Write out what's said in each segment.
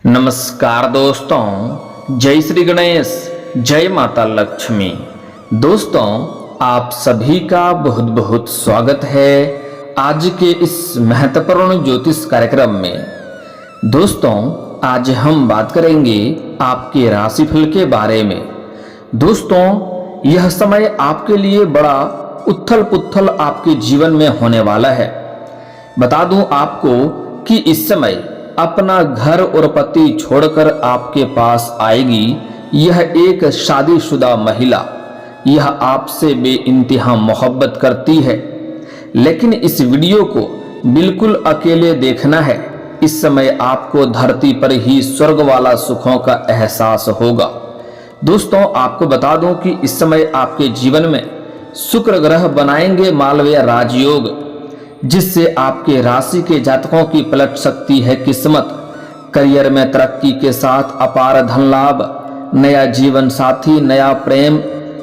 नमस्कार दोस्तों, जय श्री गणेश, जय माता लक्ष्मी। दोस्तों, आप सभी का बहुत बहुत स्वागत है आज के इस महत्वपूर्ण ज्योतिष कार्यक्रम में। दोस्तों, आज हम बात करेंगे आपके राशिफल के बारे में। दोस्तों, यह समय आपके लिए बड़ा उथल पुथल आपके जीवन में होने वाला है। बता दूं आपको कि इस समय अपना घर और पति छोड़कर आपके पास आएगी यह एक शादीशुदा महिला। यह आपसे बेइंतहा मोहब्बत करती है, लेकिन इस वीडियो को बिल्कुल अकेले देखना है। इस समय आपको धरती पर ही स्वर्ग वाला सुखों का एहसास होगा। दोस्तों, आपको बता दूं कि इस समय आपके जीवन में शुक्र ग्रह बनाएंगे मालवीय राजयोग, जिससे आपके राशि के जातकों की पलट सकती है किस्मत। करियर में तरक्की के साथ अपार धन लाभ, नया जीवन साथी, नया प्रेम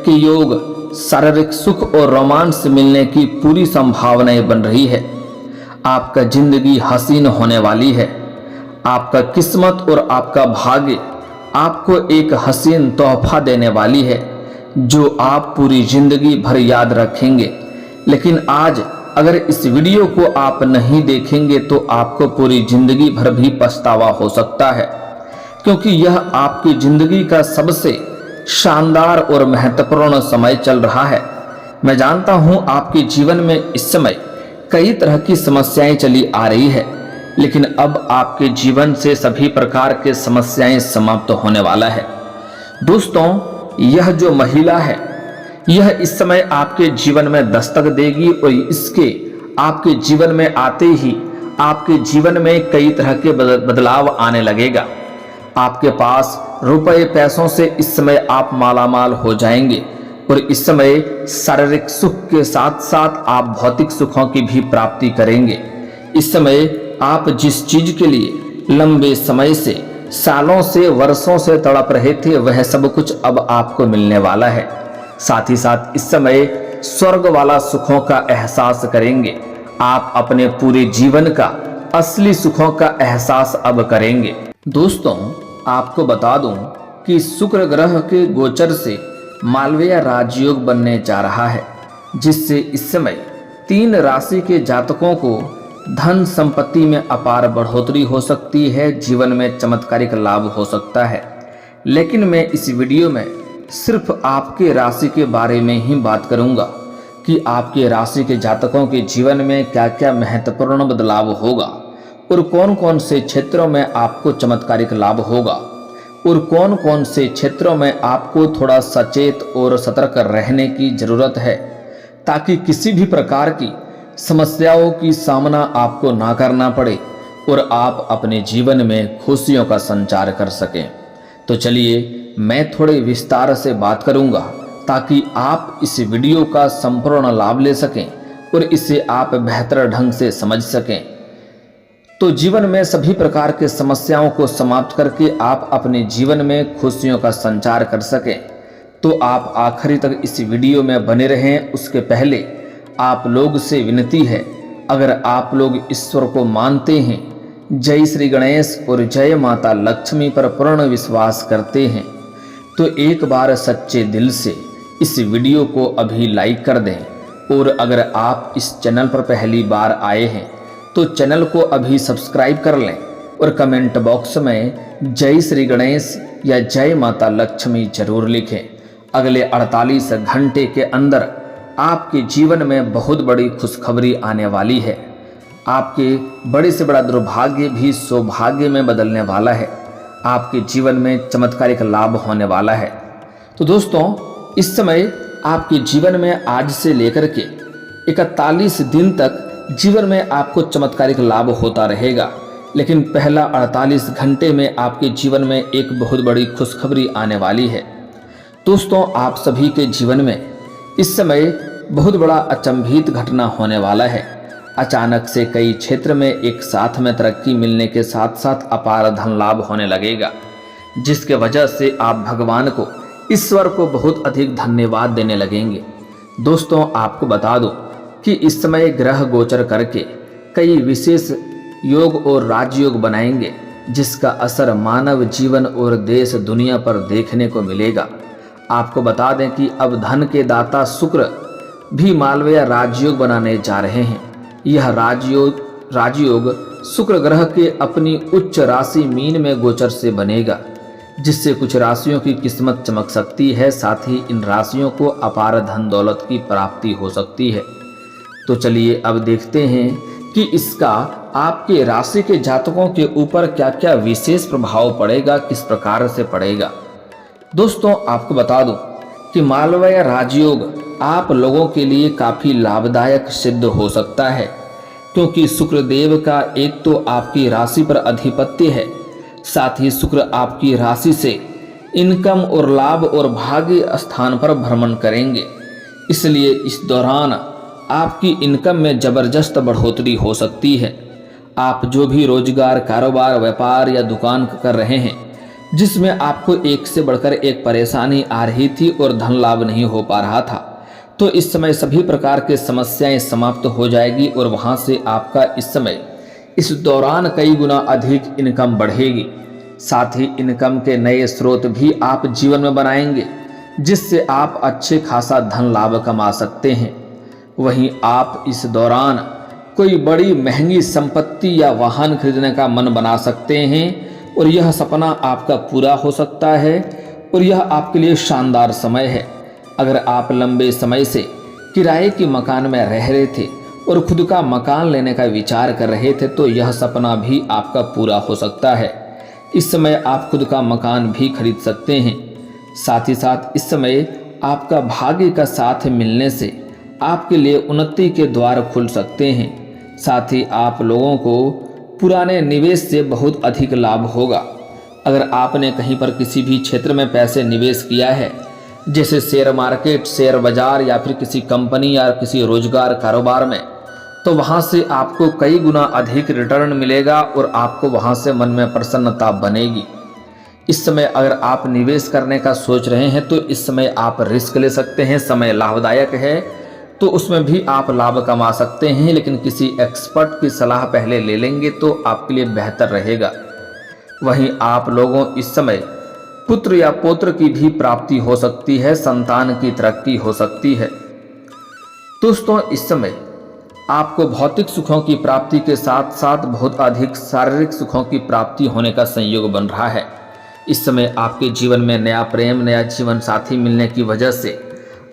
के योग, शारीरिक सुख और रोमांस मिलने की पूरी संभावनाएं बन रही है। आपका जिंदगी हसीन होने वाली है। आपका किस्मत और आपका भाग्य आपको एक हसीन तोहफा देने वाली है, जो आप पूरी जिंदगी भर याद रखेंगे। लेकिन आज अगर इस वीडियो को आप नहीं देखेंगे तो आपको पूरी जिंदगी भर भी पछतावा हो सकता है, क्योंकि यह आपकी जिंदगी का सबसे शानदार और महत्वपूर्ण समय चल रहा है। मैं जानता हूं आपके जीवन में इस समय कई तरह की समस्याएं चली आ रही है, लेकिन अब आपके जीवन से सभी प्रकार के समस्याएं समाप्त होने वाला है। दोस्तों, यह जो महिला है यह इस समय आपके जीवन में दस्तक देगी और इसके आपके जीवन में आते ही आपके जीवन में कई तरह के बदलाव आने लगेगा। आपके पास रुपए पैसों से इस समय आप मालामाल हो जाएंगे और इस समय शारीरिक सुख के साथ साथ आप भौतिक सुखों की भी प्राप्ति करेंगे। इस समय आप जिस चीज के लिए लंबे समय से, सालों से, वर्षों से तड़प रहे थे, वह सब कुछ अब आपको मिलने वाला है। साथ ही साथ इस समय स्वर्ग वाला सुखों का एहसास करेंगे। आप अपने पूरे जीवन का असली सुखों का एहसास अब करेंगे। दोस्तों, आपको बता दूं कि शुक्र ग्रह के गोचर से मालवीय राजयोग बनने जा रहा है, जिससे इस समय 3 राशि के जातकों को धन संपत्ति में अपार बढ़ोतरी हो सकती है। जीवन में चमत्कारिक लाभ हो सकता है। लेकिन मैं इस वीडियो में सिर्फ आपके राशि के बारे में ही बात करूंगा कि आपके राशि के जातकों के जीवन में क्या क्या महत्वपूर्ण बदलाव होगा और कौन कौन से क्षेत्रों में आपको चमत्कारिक लाभ होगा और कौन कौन से क्षेत्रों में आपको थोड़ा सचेत और सतर्क रहने की जरूरत है, ताकि किसी भी प्रकार की समस्याओं की सामना आपको ना करना पड़े और आप अपने जीवन में खुशियों का संचार कर सकें। तो चलिए मैं थोड़े विस्तार से बात करूंगा, ताकि आप इस वीडियो का संपूर्ण लाभ ले सकें और इसे आप बेहतर ढंग से समझ सकें। तो जीवन में सभी प्रकार के समस्याओं को समाप्त करके आप अपने जीवन में खुशियों का संचार कर सकें। तो आप आखिरी तक इस वीडियो में बने रहें। उसके पहले आप लोग से विनती है, अगर आप लोग ईश्वर को मानते हैं, जय श्री गणेश और जय माता लक्ष्मी पर पूर्ण विश्वास करते हैं, तो एक बार सच्चे दिल से इस वीडियो को अभी लाइक कर दें। और अगर आप इस चैनल पर पहली बार आए हैं तो चैनल को अभी सब्सक्राइब कर लें और कमेंट बॉक्स में जय श्री गणेश या जय माता लक्ष्मी जरूर लिखें। अगले 48 घंटे के अंदर आपके जीवन में बहुत बड़ी खुशखबरी आने वाली है। आपके बड़े से बड़ा दुर्भाग्य भी सौभाग्य में बदलने वाला है। आपके जीवन में चमत्कारिक लाभ होने वाला है। तो दोस्तों, इस समय आपके जीवन में आज से लेकर के 41 दिन तक जीवन में आपको चमत्कारिक लाभ होता रहेगा। लेकिन पहला 48 घंटे में आपके जीवन में एक बहुत बड़ी खुशखबरी आने वाली है। दोस्तों, आप सभी के जीवन में इस समय बहुत बड़ा अचंभित घटना होने वाला है। अचानक से कई क्षेत्र में एक साथ में तरक्की मिलने के साथ साथ अपार धन लाभ होने लगेगा, जिसके वजह से आप भगवान को, ईश्वर को बहुत अधिक धन्यवाद देने लगेंगे। दोस्तों, आपको बता दो कि इस समय ग्रह गोचर करके कई विशेष योग और राजयोग बनाएंगे, जिसका असर मानव जीवन और देश दुनिया पर देखने को मिलेगा। आपको बता दें कि अब धन के दाता शुक्र भी मालवीय राजयोग बनाने जा रहे हैं। यह राजयोग शुक्र ग्रह के अपनी उच्च राशि मीन में गोचर से बनेगा, जिससे कुछ राशियों की किस्मत चमक सकती है। साथ ही इन राशियों को अपार धन दौलत की प्राप्ति हो सकती है। तो चलिए अब देखते हैं कि इसका आपके राशि के जातकों के ऊपर क्या क्या विशेष प्रभाव पड़ेगा, किस प्रकार से पड़ेगा। दोस्तों आपको बता दूं कि मालवीय राजयोग आप लोगों के लिए काफ़ी लाभदायक सिद्ध हो सकता है, क्योंकि शुक्र देव का एक तो आपकी राशि पर अधिपत्य है, साथ ही शुक्र आपकी राशि से इनकम और लाभ और भाग्य स्थान पर भ्रमण करेंगे। इसलिए इस दौरान आपकी इनकम में ज़बरदस्त बढ़ोतरी हो सकती है। आप जो भी रोजगार, कारोबार, व्यापार या दुकान कर रहे हैं, जिसमें आपको एक से बढ़कर एक परेशानी आ रही थी और धन लाभ नहीं हो पा रहा था, तो इस समय सभी प्रकार की समस्याएं समाप्त हो जाएगी और वहां से आपका इस समय इस दौरान कई गुना अधिक इनकम बढ़ेगी। साथ ही इनकम के नए स्रोत भी आप जीवन में बनाएंगे, जिससे आप अच्छे खासा धन लाभ कमा सकते हैं। वहीं आप इस दौरान कोई बड़ी महंगी संपत्ति या वाहन खरीदने का मन बना सकते हैं और यह सपना आपका पूरा हो सकता है और यह आपके लिए शानदार समय है। अगर आप लंबे समय से किराए के मकान में रह रहे थे और खुद का मकान लेने का विचार कर रहे थे, तो यह सपना भी आपका पूरा हो सकता है। इस समय आप खुद का मकान भी खरीद सकते हैं। साथ ही साथ इस समय आपका भाग्य का साथ मिलने से आपके लिए उन्नति के द्वार खुल सकते हैं। साथ ही आप लोगों को पुराने निवेश से बहुत अधिक लाभ होगा। अगर आपने कहीं पर किसी भी क्षेत्र में पैसे निवेश किया है, जैसे शेयर मार्केट, शेयर बाजार या फिर किसी कंपनी या किसी रोजगार कारोबार में, तो वहां से आपको कई गुना अधिक रिटर्न मिलेगा और आपको वहां से मन में प्रसन्नता बनेगी। इस समय अगर आप निवेश करने का सोच रहे हैं, तो इस समय आप रिस्क ले सकते हैं। समय लाभदायक है, तो उसमें भी आप लाभ कमा सकते हैं, लेकिन किसी एक्सपर्ट की सलाह पहले ले लेंगे तो आपके लिए बेहतर रहेगा। वहीं आप लोगों इस समय पुत्र या पौत्र की भी प्राप्ति हो सकती है, संतान की तरक्की हो सकती है। दोस्तों इस समय आपको भौतिक सुखों की प्राप्ति के साथ साथ बहुत अधिक शारीरिक सुखों की प्राप्ति होने का संयोग बन रहा है। इस समय आपके जीवन में नया प्रेम, नया जीवन साथी मिलने की वजह से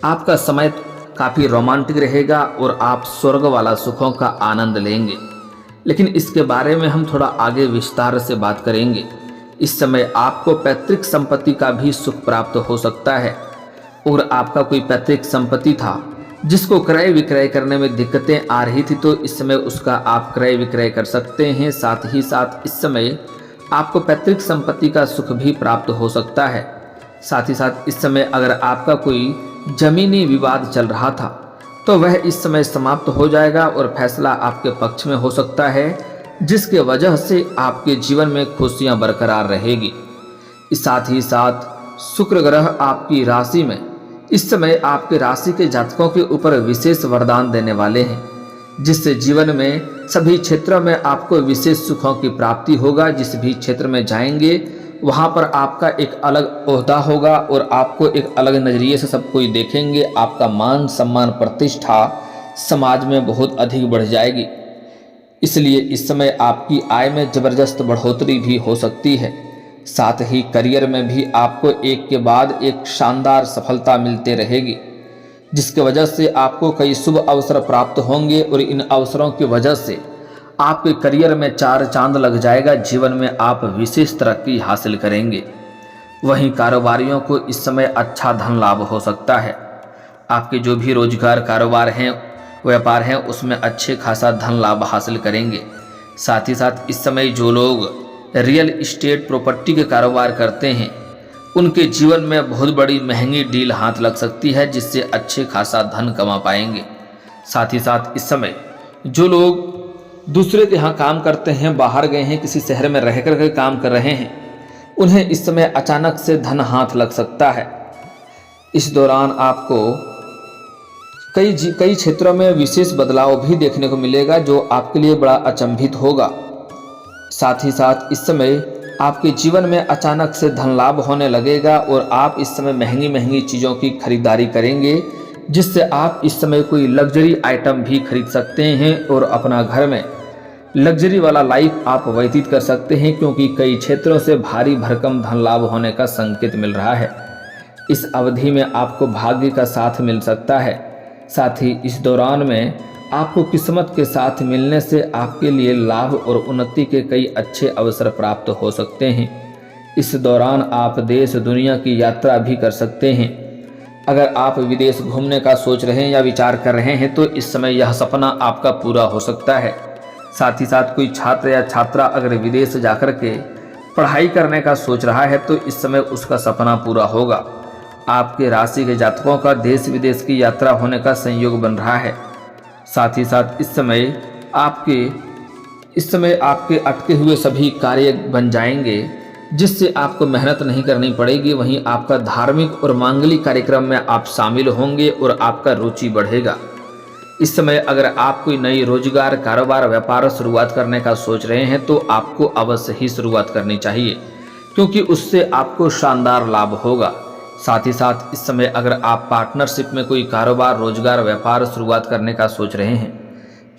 आपका समय काफ़ी रोमांटिक रहेगा और आप स्वर्ग वाला सुखों का आनंद लेंगे। लेकिन इसके बारे में हम थोड़ा आगे विस्तार से बात करेंगे। इस समय आपको पैतृक संपत्ति का भी सुख प्राप्त हो सकता है और आपका कोई पैतृक संपत्ति था जिसको क्रय विक्रय करने में दिक्कतें आ रही थी, तो इस समय उसका आप क्रय विक्रय कर सकते हैं। साथ ही साथ इस समय आपको पैतृक संपत्ति का सुख भी प्राप्त हो सकता है। साथ ही साथ इस समय अगर आपका कोई जमीनी विवाद चल रहा था, तो वह इस समय समाप्त हो जाएगा और फैसला आपके पक्ष में हो सकता है, जिसके वजह से आपके जीवन में खुशियां बरकरार रहेगी। साथ ही साथ शुक्र ग्रह आपकी राशि में इस समय आपके राशि के जातकों के ऊपर विशेष वरदान देने वाले हैं, जिससे जीवन में सभी क्षेत्रों में आपको विशेष सुखों की प्राप्ति होगा। जिस भी क्षेत्र में जाएंगे वहाँ पर आपका एक अलग ओहदा होगा और आपको एक अलग नज़रिए से सब कोई देखेंगे। आपका मान सम्मान प्रतिष्ठा समाज में बहुत अधिक बढ़ जाएगी। इसलिए इस समय आपकी आय में ज़बरदस्त बढ़ोतरी भी हो सकती है। साथ ही करियर में भी आपको एक के बाद एक शानदार सफलता मिलते रहेगी, जिसके वजह से आपको कई शुभ अवसर प्राप्त होंगे और इन अवसरों की वजह से आपके करियर में चार चांद लग जाएगा। जीवन में आप विशेष तरक्की हासिल करेंगे। वहीं कारोबारियों को इस समय अच्छा धन लाभ हो सकता है। आपके जो भी रोजगार, कारोबार हैं, व्यापार हैं, उसमें अच्छे खासा धन लाभ हासिल करेंगे। साथ ही साथ इस समय जो लोग रियल इस्टेट प्रॉपर्टी के कारोबार करते हैं, उनके जीवन में बहुत बड़ी महंगी डील हाथ लग सकती है, जिससे अच्छे खासा धन कमा पाएंगे। साथ ही साथ इस समय जो लोग दूसरे के यहाँ काम करते हैं, बाहर गए हैं, किसी शहर में रह कर के काम कर रहे हैं, उन्हें इस समय अचानक से धन हाथ लग सकता है। इस दौरान आपको कई क्षेत्रों में विशेष बदलाव भी देखने को मिलेगा, जो आपके लिए बड़ा अचंभित होगा। साथ ही साथ इस समय आपके जीवन में अचानक से धन लाभ होने लगेगा और आप इस समय महंगी महंगी चीज़ों की खरीदारी करेंगे, जिससे आप इस समय कोई लग्जरी आइटम भी खरीद सकते हैं और अपना घर में लग्जरी वाला लाइफ आप व्यतीत कर सकते हैं, क्योंकि कई क्षेत्रों से भारी भरकम धन लाभ होने का संकेत मिल रहा है। इस अवधि में आपको भाग्य का साथ मिल सकता है। साथ ही इस दौरान में आपको किस्मत के साथ मिलने से आपके लिए लाभ और उन्नति के कई अच्छे अवसर प्राप्त हो सकते हैं। इस दौरान आप देश दुनिया की यात्रा भी कर सकते हैं। अगर आप विदेश घूमने का सोच रहे हैं या विचार कर रहे हैं तो इस समय यह सपना आपका पूरा हो सकता है। साथ ही साथ कोई छात्र या छात्रा अगर विदेश जाकर के पढ़ाई करने का सोच रहा है तो इस समय उसका सपना पूरा होगा। आपके राशि के जातकों का देश विदेश की यात्रा होने का संयोग बन रहा है। साथ ही साथ इस समय आपके अटके हुए सभी कार्य बन जाएंगे, जिससे आपको मेहनत नहीं करनी पड़ेगी। वहीं आपका धार्मिक और मांगलिक कार्यक्रम में आप शामिल होंगे और आपका रुचि बढ़ेगा। इस समय अगर आप कोई नई रोजगार, कारोबार, व्यापार शुरुआत करने का सोच रहे हैं तो आपको अवश्य ही शुरुआत करनी चाहिए, क्योंकि उससे आपको शानदार लाभ होगा। साथ ही साथ इस समय अगर आप पार्टनरशिप में कोई कारोबार, रोजगार, व्यापार शुरुआत करने का सोच रहे हैं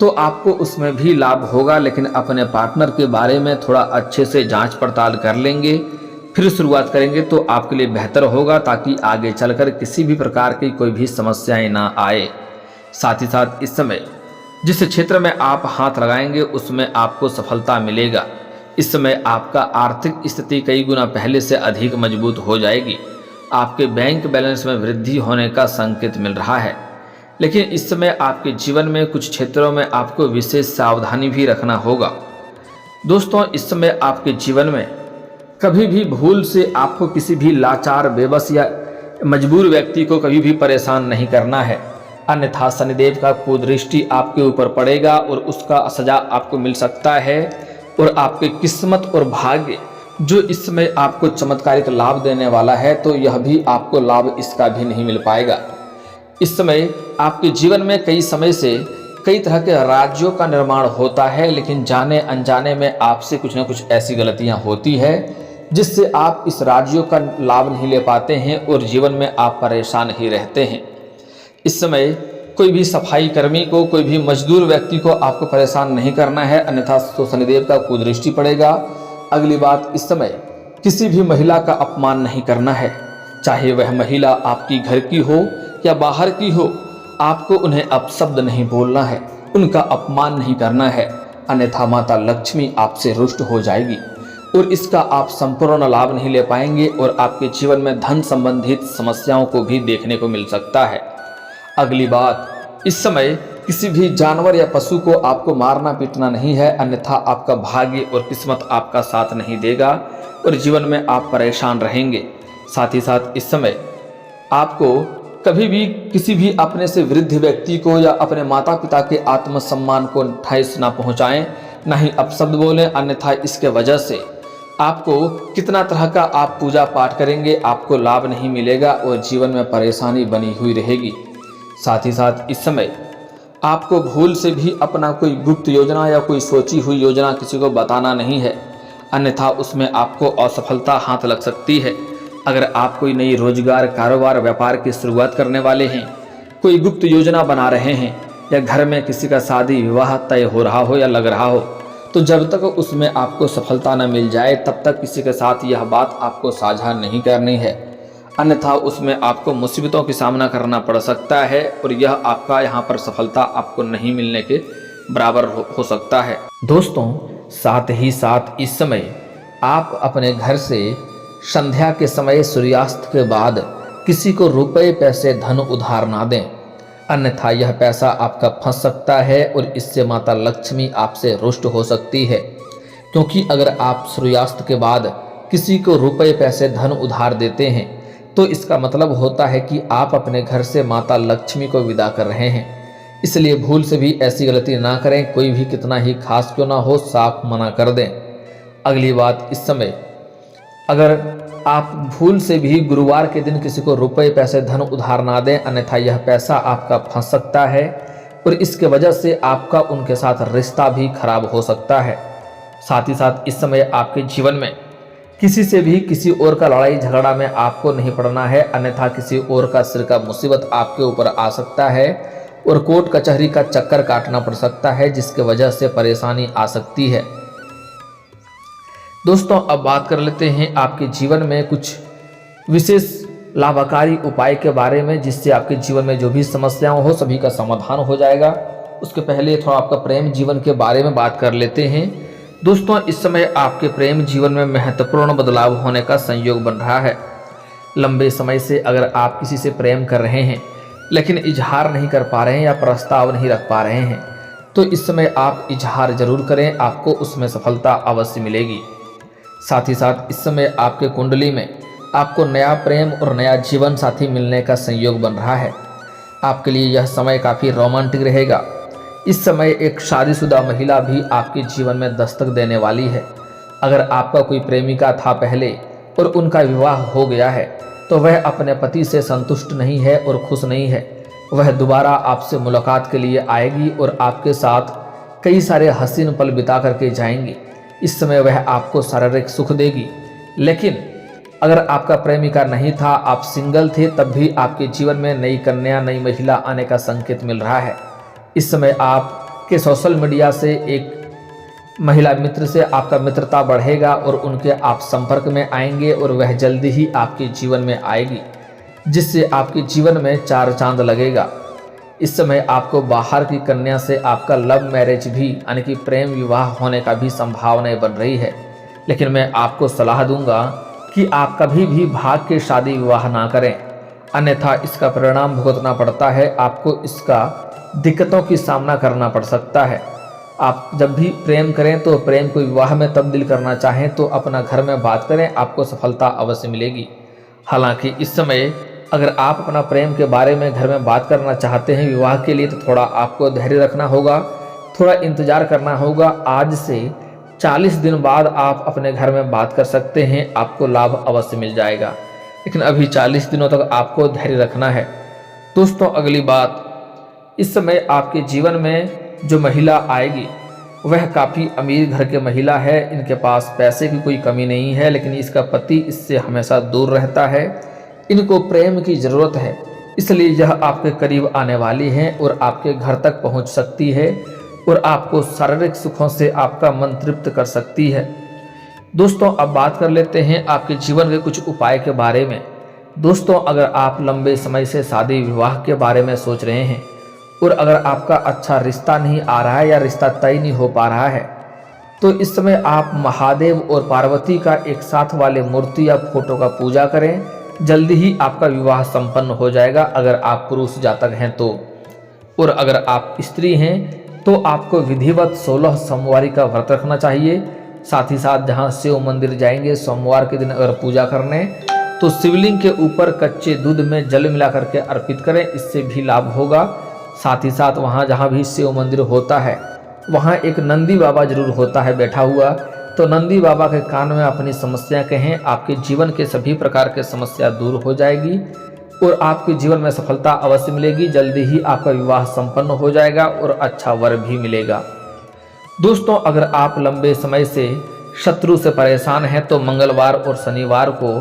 तो आपको उसमें भी लाभ होगा, लेकिन अपने पार्टनर के बारे में थोड़ा अच्छे से जांच पड़ताल कर लेंगे, फिर शुरुआत करेंगे तो आपके लिए बेहतर होगा, ताकि आगे चलकर किसी भी प्रकार की कोई भी समस्याएं ना आए। साथ ही साथ इस समय जिस क्षेत्र में आप हाथ लगाएंगे उसमें आपको सफलता मिलेगा। इस समय आपका आर्थिक स्थिति कई गुना पहले से अधिक मजबूत हो जाएगी। आपके बैंक बैलेंस में वृद्धि होने का संकेत मिल रहा है, लेकिन इस समय आपके जीवन में कुछ क्षेत्रों में आपको विशेष सावधानी भी रखना होगा। दोस्तों, इस समय आपके जीवन में कभी भी भूल से आपको किसी भी लाचार, बेबस या मजबूर व्यक्ति को कभी भी परेशान नहीं करना है, अन्यथा शनिदेव का कुदृष्टि आपके ऊपर पड़ेगा और उसका सजा आपको मिल सकता है। और आपके किस्मत और भाग्य जो इस समय आपको चमत्कारिक लाभ देने वाला है, तो यह भी आपको लाभ इसका भी नहीं मिल पाएगा। इस समय आपके जीवन में कई समय से कई तरह के राज्यों का निर्माण होता है, लेकिन जाने अनजाने में आपसे कुछ न कुछ ऐसी गलतियां होती है जिससे आप इस राज्यों का लाभ नहीं ले पाते हैं और जीवन में आप परेशान ही रहते हैं। इस समय कोई भी सफाई कर्मी को, कोई भी मजदूर व्यक्ति को आपको परेशान नहीं करना है, अन्यथा तो शनिदेव का कुदृष्टि पड़ेगा। अगली बात, इस समय किसी भी महिला का अपमान नहीं करना है, चाहे वह महिला आपकी घर की हो या बाहर की हो। आपको उन्हें अपशब्द नहीं बोलना है, उनका अपमान नहीं करना है, अन्यथा माता लक्ष्मी आपसे रुष्ट हो जाएगी और इसका आप संपूर्ण लाभ नहीं ले पाएंगे और आपके जीवन में धन संबंधित समस्याओं को भी देखने को मिल सकता है। अगली बात, इस समय किसी भी जानवर या पशु को आपको मारना पीटना नहीं है, अन्यथा आपका भाग्य और किस्मत आपका साथ नहीं देगा और जीवन में आप परेशान रहेंगे। साथ ही साथ इस समय आपको कभी भी किसी भी अपने से वृद्ध व्यक्ति को या अपने माता पिता के आत्मसम्मान को ठेस ना पहुंचाएं, ना ही अपशब्द बोलें, अन्यथा इसके वजह से आपको कितना तरह का आप पूजा पाठ करेंगे, आपको लाभ नहीं मिलेगा और जीवन में परेशानी बनी हुई रहेगी। साथ ही साथ इस समय आपको भूल से भी अपना कोई गुप्त योजना या कोई सोची हुई योजना किसी को बताना नहीं है, अन्यथा उसमें आपको असफलता हाथ लग सकती है। अगर आप कोई नई रोजगार, कारोबार, व्यापार की शुरुआत करने वाले हैं, कोई गुप्त योजना बना रहे हैं या घर में किसी का शादी विवाह तय हो रहा हो या लग रहा हो, तो जब तक उसमें आपको सफलता न मिल जाए तब तक किसी के साथ यह बात आपको साझा नहीं करनी है, अन्यथा उसमें आपको मुसीबतों की सामना करना पड़ सकता है और यह आपका यहाँ पर सफलता आपको नहीं मिलने के बराबर हो सकता है। दोस्तों, साथ ही साथ इस समय आप अपने घर से संध्या के समय सूर्यास्त के बाद किसी को रुपए, पैसे, धन उधार ना दें, अन्यथा यह पैसा आपका फंस सकता है और इससे माता लक्ष्मी आपसे रुष्ट हो सकती है। क्योंकि अगर आप सूर्यास्त के बाद किसी को रुपए, पैसे, धन उधार देते हैं तो इसका मतलब होता है कि आप अपने घर से माता लक्ष्मी को विदा कर रहे हैं। इसलिए भूल से भी ऐसी गलती ना करें, कोई भी कितना ही खास क्यों ना हो, साफ मना कर दें। अगली बात, इस समय अगर आप भूल से भी गुरुवार के दिन किसी को रुपए, पैसे, धन उधार ना दें, अन्यथा यह पैसा आपका फंस सकता है और इसके वजह से आपका उनके साथ रिश्ता भी खराब हो सकता है। साथ ही साथ इस समय आपके जीवन में किसी से भी किसी और का लड़ाई झगड़ा में आपको नहीं पड़ना है, अन्यथा किसी और का सिर का मुसीबत आपके ऊपर आ सकता है और कोर्ट कचहरी का चक्कर काटना पड़ सकता है, जिसके वजह से परेशानी आ सकती है। दोस्तों अब बात कर लेते हैं आपके जीवन में कुछ विशेष लाभकारी उपाय के बारे में, जिससे आपके जीवन में जो भी समस्याएं हो सभी का समाधान हो जाएगा। उसके पहले थोड़ा आपका प्रेम जीवन के बारे में बात कर लेते हैं। दोस्तों इस समय आपके प्रेम जीवन में महत्वपूर्ण बदलाव होने का संयोग बन रहा है। लंबे समय से अगर आप किसी से प्रेम कर रहे हैं लेकिन इजहार नहीं कर पा रहे हैं या प्रस्ताव नहीं रख पा रहे हैं, तो इस समय आप इजहार जरूर करें, आपको उसमें सफलता अवश्य मिलेगी। साथ ही साथ इस समय आपके कुंडली में आपको नया प्रेम और नया जीवन साथी मिलने का संयोग बन रहा है। आपके लिए यह समय काफ़ी रोमांटिक रहेगा। इस समय एक शादीशुदा महिला भी आपके जीवन में दस्तक देने वाली है। अगर आपका कोई प्रेमिका था पहले और उनका विवाह हो गया है तो वह अपने पति से संतुष्ट नहीं है और खुश नहीं है। वह दोबारा आपसे मुलाकात के लिए आएगी और आपके साथ कई सारे हसीन पल बिता करके जाएंगी। इस समय वह आपको शारीरिक सुख देगी। लेकिन अगर आपका प्रेमिका नहीं था, आप सिंगल थे, तब भी आपके जीवन में नई कन्या नई महिला आने का संकेत मिल रहा है। इस समय आपके सोशल मीडिया से एक महिला मित्र से आपका मित्रता बढ़ेगा और उनके आप संपर्क में आएंगे और वह जल्दी ही आपके जीवन में आएगी, जिससे आपके जीवन में चार चांद लगेगा। इस समय आपको बाहर की कन्या से आपका लव मैरिज भी यानी कि प्रेम विवाह होने का भी संभावनाएं बन रही है। लेकिन मैं आपको सलाह दूंगा कि आप कभी भी भाग के शादी विवाह ना करें, अन्यथा इसका परिणाम भुगतना पड़ता है। आपको इसका दिक्कतों की सामना करना पड़ सकता है। आप जब भी प्रेम करें तो प्रेम को विवाह में तब्दील करना चाहें तो अपना घर में बात करें, आपको सफलता अवश्य मिलेगी। हालांकि इस समय अगर आप अपना प्रेम के बारे में घर में बात करना चाहते हैं विवाह के लिए, तो थोड़ा आपको धैर्य रखना होगा, थोड़ा इंतजार करना होगा। आज से 40 दिन बाद आप अपने घर में बात कर सकते हैं, आपको लाभ अवश्य मिल जाएगा। लेकिन अभी 40 दिनों तक आपको धैर्य रखना है। दोस्तों अगली बात, इस समय आपके जीवन में जो महिला आएगी वह काफ़ी अमीर घर के महिला है। इनके पास पैसे की कोई कमी नहीं है, लेकिन इसका पति इससे हमेशा दूर रहता है। इनको प्रेम की ज़रूरत है, इसलिए यह आपके करीब आने वाली है और आपके घर तक पहुंच सकती है और आपको शारीरिक सुखों से आपका मन तृप्त कर सकती है। दोस्तों अब बात कर लेते हैं आपके जीवन के कुछ उपाय के बारे में। दोस्तों अगर आप लंबे समय से शादी विवाह के बारे में सोच रहे हैं और अगर आपका अच्छा रिश्ता नहीं आ रहा है या रिश्ता तय नहीं हो पा रहा है, तो इस समय आप महादेव और पार्वती का एक साथ वाले मूर्ति या फोटो का पूजा करें, जल्दी ही आपका विवाह संपन्न हो जाएगा अगर आप पुरुष जातक हैं तो। और अगर आप स्त्री हैं तो आपको विधिवत 16 सोमवारी का व्रत रखना चाहिए। साथ ही साथ जहां शिव मंदिर जाएंगे सोमवार के दिन अगर पूजा करने, तो शिवलिंग के ऊपर कच्चे दूध में जल मिला करके अर्पित करें, इससे भी लाभ होगा। साथ ही साथ वहाँ जहाँ भी शिव मंदिर होता है वहाँ एक नंदी बाबा जरूर होता है बैठा हुआ, तो नंदी बाबा के कान में अपनी समस्या कहें, आपके जीवन के सभी प्रकार के समस्या दूर हो जाएगी और आपके जीवन में सफलता अवश्य मिलेगी। जल्दी ही आपका विवाह संपन्न हो जाएगा और अच्छा वर भी मिलेगा। दोस्तों अगर आप लंबे समय से शत्रु से परेशान हैं तो मंगलवार और शनिवार को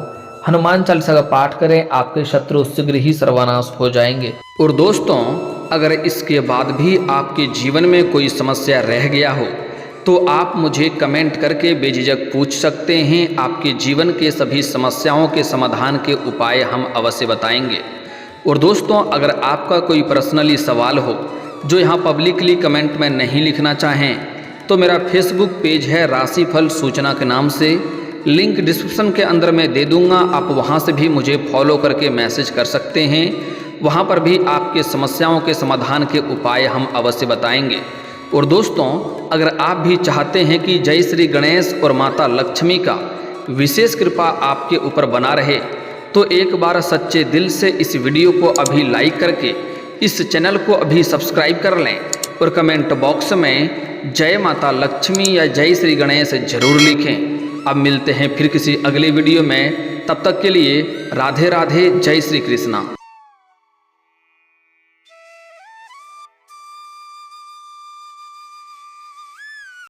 हनुमान चालीसा का पाठ करें, आपके शत्रु शीघ्र ही सर्वनाश हो जाएंगे। और दोस्तों अगर इसके बाद भी आपके जीवन में कोई समस्या रह गया हो तो आप मुझे कमेंट करके बेझिझक पूछ सकते हैं। आपके जीवन के सभी समस्याओं के समाधान के उपाय हम अवश्य बताएंगे। और दोस्तों अगर आपका कोई पर्सनली सवाल हो जो यहाँ पब्लिकली कमेंट में नहीं लिखना चाहें, तो मेरा फेसबुक पेज है राशिफल सूचना के नाम से, लिंक डिस्क्रिप्शन के अंदर मैं दे दूँगा, आप वहाँ से भी मुझे फॉलो करके मैसेज कर सकते हैं। वहाँ पर भी आपके समस्याओं के समाधान के उपाय हम अवश्य बताएंगे। और दोस्तों अगर आप भी चाहते हैं कि जय श्री गणेश और माता लक्ष्मी का विशेष कृपा आपके ऊपर बना रहे, तो एक बार सच्चे दिल से इस वीडियो को अभी लाइक करके इस चैनल को अभी सब्सक्राइब कर लें और कमेंट बॉक्स में जय माता लक्ष्मी या जय श्री गणेश जरूर लिखें। अब मिलते हैं फिर किसी अगले वीडियो में, तब तक के लिए राधे राधे, जय श्री कृष्णा।